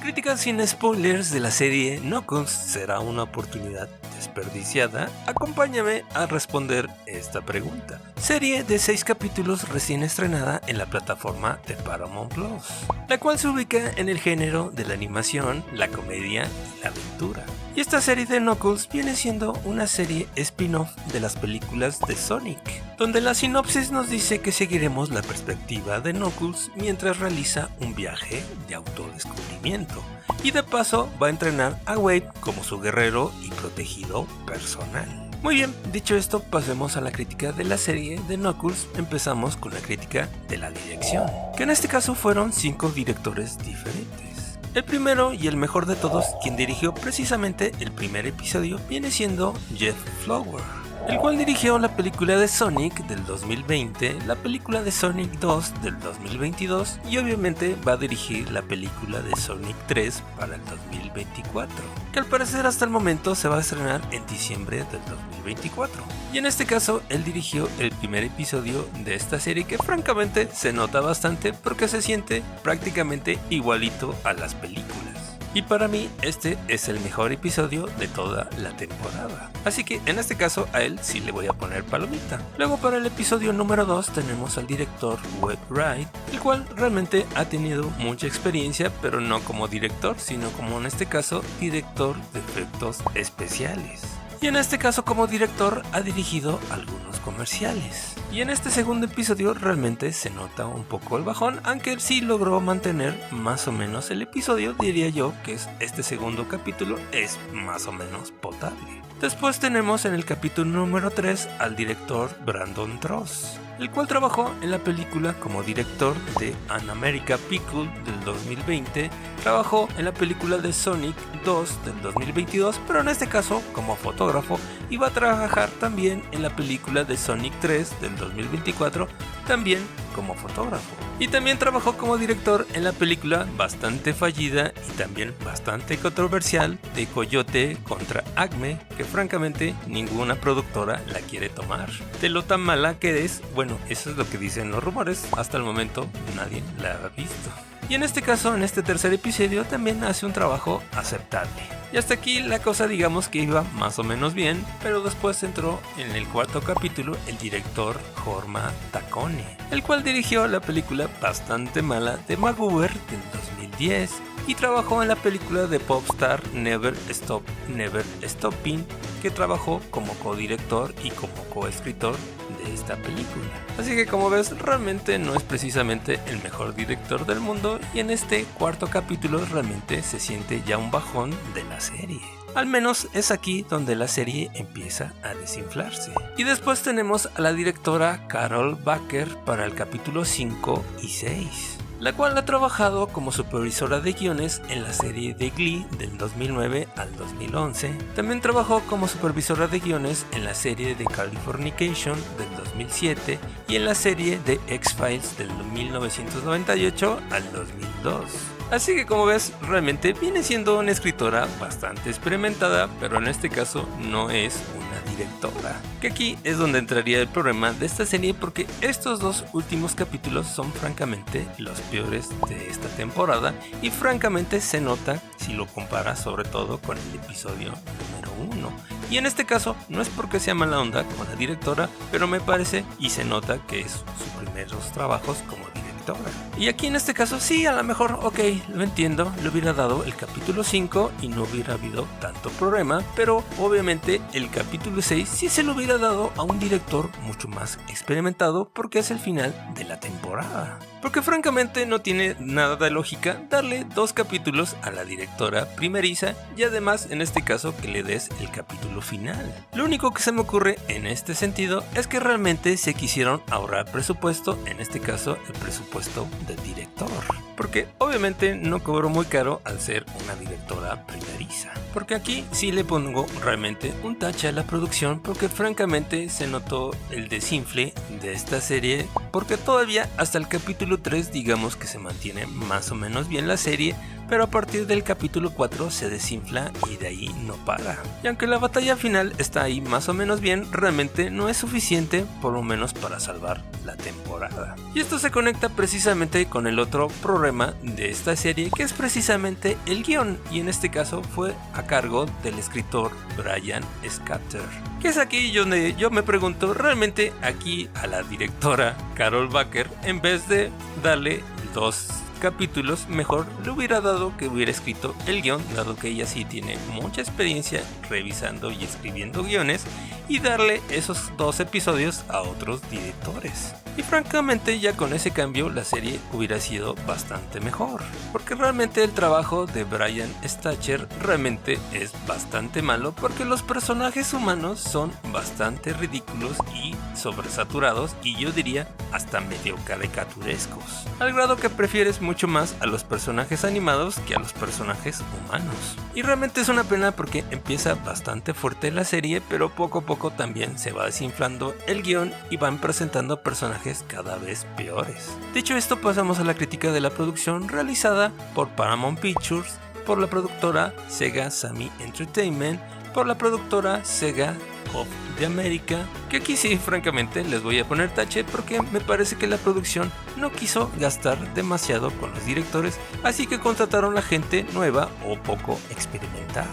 crítica sin spoilers de la serie Knuckles será una oportunidad desperdiciada. Acompáñame a responder esta pregunta. Serie de 6 capítulos recién estrenada en la plataforma de Paramount Plus, la cual se ubica en el género de la animación, la comedia y la aventura. Y esta serie de Knuckles viene siendo una serie spin-off de las películas de Sonic, donde la sinopsis nos dice que seguiremos la perspectiva de Knuckles mientras realiza un viaje de autodescubrimiento, y de paso va a entrenar a Wade como su guerrero y protegido personal. Muy bien, dicho esto, pasemos a la crítica de la serie de Knuckles. Empezamos con la crítica de la dirección, que en este caso fueron 5 directores diferentes. El primero y el mejor de todos, quien dirigió precisamente el primer episodio, viene siendo Jeff Flower, el cual dirigió la película de Sonic del 2020, la película de Sonic 2 del 2022 y obviamente va a dirigir la película de Sonic 3 para el 2024, que al parecer hasta el momento se va a estrenar en diciembre del 2024. Y en este caso él dirigió el primer episodio de esta serie, que francamente se nota bastante porque se siente prácticamente igualito a las películas. Y para mí este es el mejor episodio de toda la temporada, así que en este caso a él sí le voy a poner palomita. Luego, para el episodio número 2 tenemos al director Wade Wright, el cual realmente ha tenido mucha experiencia, pero no como director, sino como en este caso director de efectos especiales. Y en este caso como director ha dirigido algunos comerciales. Y en este segundo episodio realmente se nota un poco el bajón, aunque sí logró mantener más o menos el episodio. Diría yo que este segundo capítulo es más o menos potable. Después tenemos en el capítulo número 3 al director Brandon Trost, el cual trabajó en la película como director de An America Pickle del 2020, trabajó en la película de Sonic 2 del 2022, pero en este caso como fotógrafo, y va a trabajar también en la película de Sonic 3 del 2024, también como fotógrafo. Y también trabajó como director en la película bastante fallida y también bastante controversial de Coyote contra Acme, que francamente ninguna productora la quiere tomar. De lo tan mala que es, bueno, eso es lo que dicen los rumores, hasta el momento nadie la ha visto. Y en este caso, en este tercer episodio, también hace un trabajo aceptable. Y hasta aquí la cosa, digamos que iba más o menos bien, pero después entró en el cuarto capítulo el director Jorma Taccone, el cual dirigió la película bastante mala de MacGyver del 2010 y trabajó en la película de Popstar Never Stop Never Stopping, que trabajó como codirector y como coescritor de esta película. Así que, como ves, realmente no es precisamente el mejor director del mundo, y en este cuarto capítulo realmente se siente ya un bajón de la serie. Al menos es aquí donde la serie empieza a desinflarse. Y después tenemos a la directora Carol Baker para el capítulo 5 y 6, la cual ha trabajado como supervisora de guiones en la serie de Glee del 2009 al 2011. También trabajó como supervisora de guiones en la serie de Californication del 2007 y en la serie de X-Files del 1998 al 2002. Así que, como ves, realmente viene siendo una escritora bastante experimentada, pero en este caso no es una directora. Que aquí es donde entraría el problema de esta serie, porque estos dos últimos capítulos son francamente los peores de esta temporada, y francamente se nota si lo comparas sobre todo con el episodio número 1. Y en este caso no es porque sea mala onda con la directora, pero me parece y se nota que es sus primeros trabajos como directora. Y aquí en este caso sí, a lo mejor, ok, lo entiendo, le hubiera dado el capítulo 5 y no hubiera habido tanto problema, pero obviamente el capítulo 6 sí se lo hubiera dado a un director mucho más experimentado, porque es el final de la temporada. Porque francamente no tiene nada de lógica darle 2 capítulos a la directora primeriza, y además en este caso que le des el capítulo final. Lo único que se me ocurre en este sentido es que realmente se quisieron ahorrar presupuesto, en este caso el presupuesto del director, porque obviamente no cobró muy caro al ser una directora primeriza. Porque aquí sí le pongo realmente un tache a la producción, porque francamente se notó el desinfle de esta serie, porque todavía hasta el capítulo 3 digamos que se mantiene más o menos bien la serie, pero a partir del capítulo 4 se desinfla y de ahí no para. Y aunque la batalla final está ahí más o menos bien, realmente no es suficiente, por lo menos para salvar la temporada. Y esto se conecta precisamente con el otro problema de esta serie, que es precisamente el guión, y en este caso fue a cargo del escritor Brian Scatter. Que es aquí donde yo me pregunto, realmente aquí a la directora Carol Baker, en vez de darle 2 capítulos, mejor le hubiera dado que hubiera escrito el guión, dado que ella sí tiene mucha experiencia revisando y escribiendo guiones, y darle esos 2 episodios a otros directores. Y francamente ya con ese cambio la serie hubiera sido bastante mejor, porque realmente el trabajo de Brian Scatter realmente es bastante malo, porque los personajes humanos son bastante ridículos y sobresaturados, y yo diría hasta medio caricaturescos, al grado que prefieres mucho más a los personajes animados que a los personajes humanos. Y realmente es una pena porque empieza bastante fuerte la serie, pero poco a poco también se va desinflando el guión y van presentando personajes cada vez peores. Dicho esto, pasamos a la crítica de la producción realizada por Paramount Pictures, por la productora Sega Sammy Entertainment, por la productora Sega of the America, que aquí sí francamente les voy a poner tache porque me parece que la producción no quiso gastar demasiado con los directores, así que contrataron a gente nueva o poco experimentada.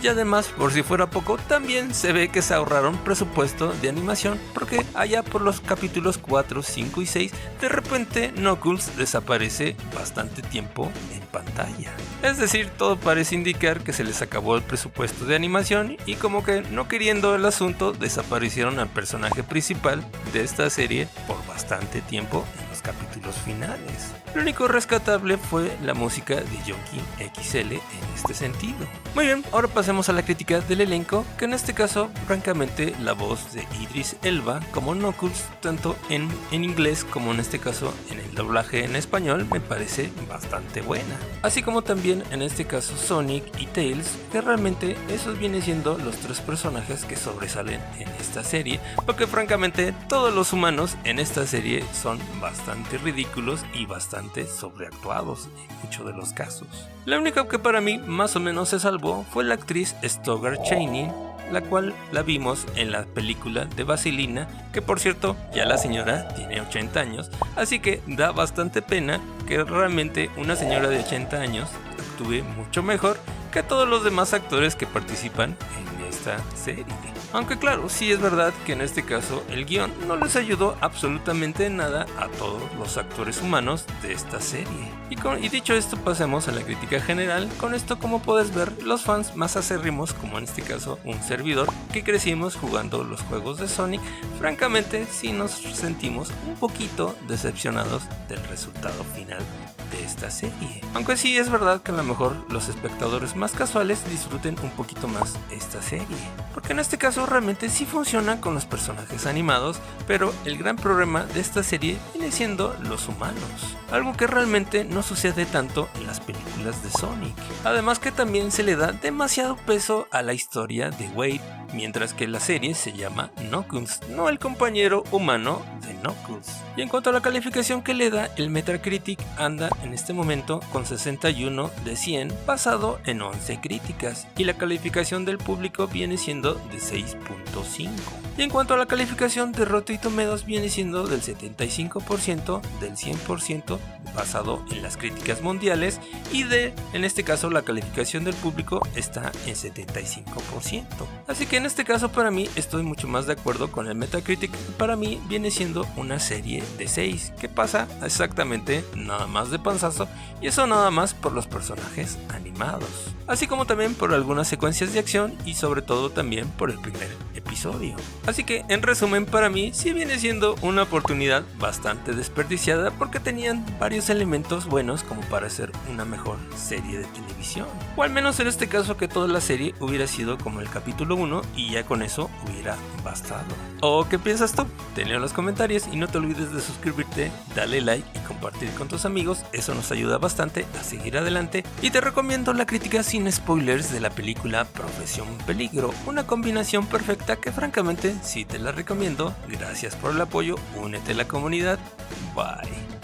Y además, por si fuera poco, también se ve que se ahorraron presupuesto de animación, porque allá por los capítulos 4, 5 y 6, de repente Knuckles desaparece bastante tiempo en pantalla. Es decir, todo parece indicar que se les acabó el presupuesto de animación y como que no queriendo el asunto, desaparecieron al personaje principal de esta serie por bastante tiempo en los capítulos finales. Lo único rescatable fue la música de Yonki XL en este sentido. Muy bien, ahora pasemos a la crítica del elenco, que en este caso, francamente, la voz de Idris Elba como Knuckles, tanto en inglés como en este caso en el doblaje en español, me parece bastante buena. Así como también en este caso Sonic y Tails, que realmente esos vienen siendo los 3 personajes que sobresalen en esta serie, porque francamente todos los humanos en esta serie son bastante ridículos y bastante sobreactuados en muchos de los casos. La única que para mí más o menos se salvó fue la actriz Stoddard Channing, la cual la vimos en la película de Vaselina, que por cierto ya la señora tiene 80 años, así que da bastante pena que realmente una señora de 80 años actúe mucho mejor que todos los demás actores que participan en esta serie. Aunque claro, sí es verdad que en este caso el guión no les ayudó absolutamente nada a todos los actores humanos de esta serie. Y dicho esto, pasemos a la crítica general. Con esto, como puedes ver, los fans más acérrimos, como en este caso un servidor, que crecimos jugando los juegos de Sonic, francamente sí nos sentimos un poquito decepcionados del resultado final de esta serie. Aunque sí es verdad que a lo mejor los espectadores más casuales disfruten un poquito más esta serie, porque en este caso realmente sí funciona con los personajes animados, pero el gran problema de esta serie viene siendo los humanos, algo que realmente no sucede tanto en las películas de Sonic. Además que también se le da demasiado peso a la historia de Wade, mientras que la serie se llama Knuckles, no el compañero humano de Knuckles. Y en cuanto a la calificación que le da, el Metacritic anda en este momento con 61 de 100 basado en 11 críticas, y la calificación del público viene siendo de 6.5. Y en cuanto a la calificación de Rotten Tomatoes, viene siendo del 75% del 100% basado en las críticas mundiales, y en este caso la calificación del público está en 75%. Así que en este caso para mí estoy mucho más de acuerdo con el Metacritic. Para mí viene siendo una serie de 6 que pasa exactamente nada más de panzazo, y eso nada más por los personajes animados, así como también por algunas secuencias de acción y sobre todo también por el primer episodio. Así que en resumen, para mí sí viene siendo una oportunidad bastante desperdiciada, porque tenían varios elementos buenos como para hacer una mejor serie de televisión, o al menos en este caso que toda la serie hubiera sido como el capítulo 1 y ya con eso hubiera bastado. ¿O qué piensas tú? Te leo en los comentarios y no te olvides de suscribirte, darle like y compartir con tus amigos, eso nos ayuda bastante a seguir adelante. Y te recomiendo la crítica sin spoilers de la película Profesión Peligro, una combinación perfecta que francamente sí te la recomiendo. Gracias por el apoyo, únete a la comunidad, bye.